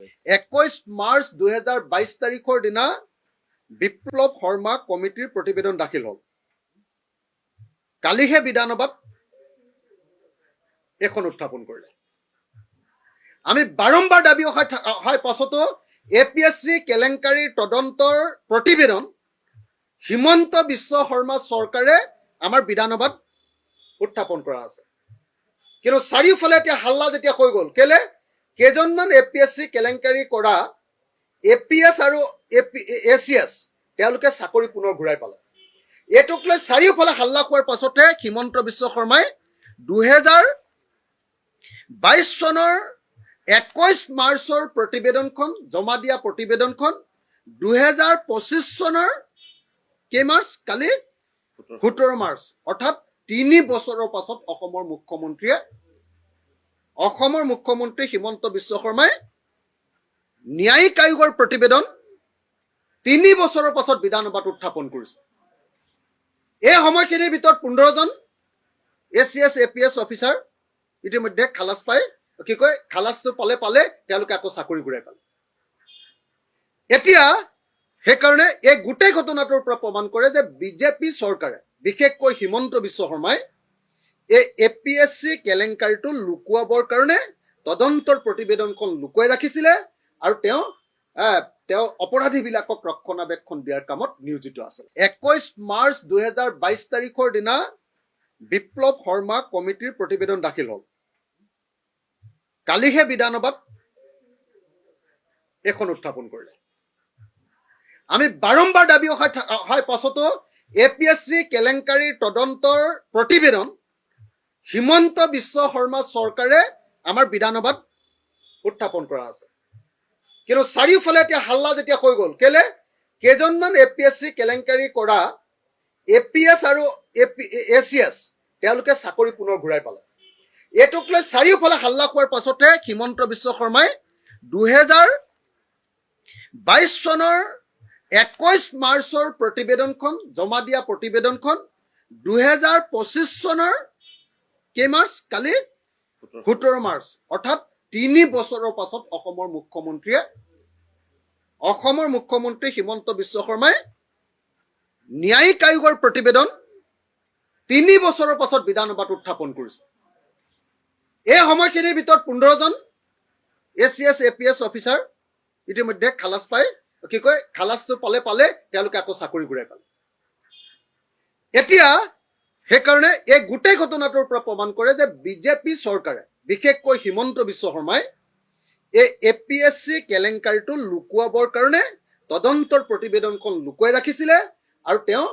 21 March 2022 তাৰিখৰ দিনা বিপ্লৱ শৰ্মা কমিটিৰ প্ৰতিবেদন দাখিল হ'ল। কালিহে বিধানসভাত এখন উত্থাপন কৰিলে। আমি বাৰম্বাৰ দাবী অহাৰ পাছতো APSC কেলেংকাৰীৰ তদন্তৰ প্ৰতিবেদন হিমন্ত বিশ্ব শৰ্মা চৰকাৰে আমাৰ বিধানসভাত উত্থাপন কৰা আছে। কিন্তু চাৰিওফালে এতিয়া হাল্লা যেতিয়া হৈ গ'ল, কেইজনমান APSC কেলেংকাৰী কৰা APS আৰু ACS তেওঁলোকে চাকৰি পুনৰ ঘূৰাই পালে। এইটোক লৈ চাৰিওফালে হাল্লা হোৱাৰ পাছতে হিমন্ত বিশ্ব শৰ্মাই 2022 চনৰ 21 মাৰ্চৰ প্ৰতিবেদনখন জমা দিয়া প্ৰতিবেদনখন 2025 চনৰ কেই মাৰ্চ কালি 17 মাৰ্চ অৰ্থাৎ 3 বছৰৰ পাছত অসমৰ মুখ্যমন্ত্ৰী হিমন্ত বিশ্ব শৰ্মাই ন্যায়িক আয়োগৰ প্ৰতিবেদন 3 বছৰৰ পাছত বিধানসভাত উত্থাপন কৰিছে। এই সময়খিনিৰ ভিতৰত 15 জন ACS APS অফিচাৰ ইতিমধ্যে খালাচ পাই খালাচটো পালে তেওঁলোকে আকৌ চাকৰি ঘূৰাই পালে। এতিয়া সেইকাৰণে এই গোটেই ঘটনাটোৰ পৰা প্ৰমাণ কৰে যে বিজেপি চৰকাৰে বিশেষকৈ হিমন্ত বিশ্ব শৰ্মাই এই APSC কেলেংকাৰীটো লুকুৱাবৰ কাৰণে তদন্তৰ প্ৰতিবেদনখন লুকুৱাই ৰাখিছিলে আৰু তেওঁ অপৰাধীবিলাকক ৰক্ষণাবেক্ষণ দিয়াৰ কামত নিয়োজিত আছিল। 21 মাৰ্চ 2022 তাৰিখৰ দিনা বিপ্লৱ শৰ্মা কমিটিৰ প্ৰতিবেদন দাখিল হ'ল। কালিহে বিধানসভাত এখন উত্থাপন কৰিলে। আমি বাৰম্বাৰ দাবী অহাৰ পাছতো APSC কেলেংকাৰীৰ তদন্তৰ প্ৰতিবেদন হিমন্ত বিশ্ব শৰ্মা চৰকাৰে আমাৰ বিধানসভাত উত্থাপন কৰা আছে। কিন্তু চাৰিওফালে এতিয়া হাল্লা যেতিয়া হৈ গ'ল, কেইজনমান APSC কেলেংকাৰী কৰা APS আৰু ACS তেওঁলোকে চাকৰি পুনৰ ঘূৰাই পালে। এইটোক লৈ চাৰিওফালে হাল্লা হোৱাৰ পাছতে হিমন্ত বিশ্ব শৰ্মাই 2022 চনৰ 21 মাৰ্চৰ প্ৰতিবেদনখন জমা দিয়া প্ৰতিবেদনখন 2025 চনৰ কেই মাৰ্চ কালি 17 মাৰ্চ অৰ্থাৎ 3 বছৰৰ পাছত অসমৰ মুখ্যমন্ত্ৰী হিমন্ত বিশ্ব শৰ্মাই ন্যায়িক আয়োগৰ প্ৰতিবেদন 3 বছৰৰ পাছত বিধানসভাত উত্থাপন কৰিছে। এই সময়খিনিৰ ভিতৰত 15 জন ACS APS অফিচাৰ ইতিমধ্যে খালাচ পাই খালাচটো পালে তেওঁলোকে আকৌ চাকৰি ঘূৰাই পালে। এতিয়া সেইকাৰণে এই গোটেই ঘটনাটোৰ পৰা প্ৰমাণ কৰে যে বিজেপি চৰকাৰে বিশেষকৈ হিমন্ত বিশ্ব শৰ্মাই এই APSC কেলেংকাৰীটো লুকুৱাবৰ কাৰণে তদন্তৰ প্ৰতিবেদনখন লুকুৱাই ৰাখিছিলে আৰু তেওঁ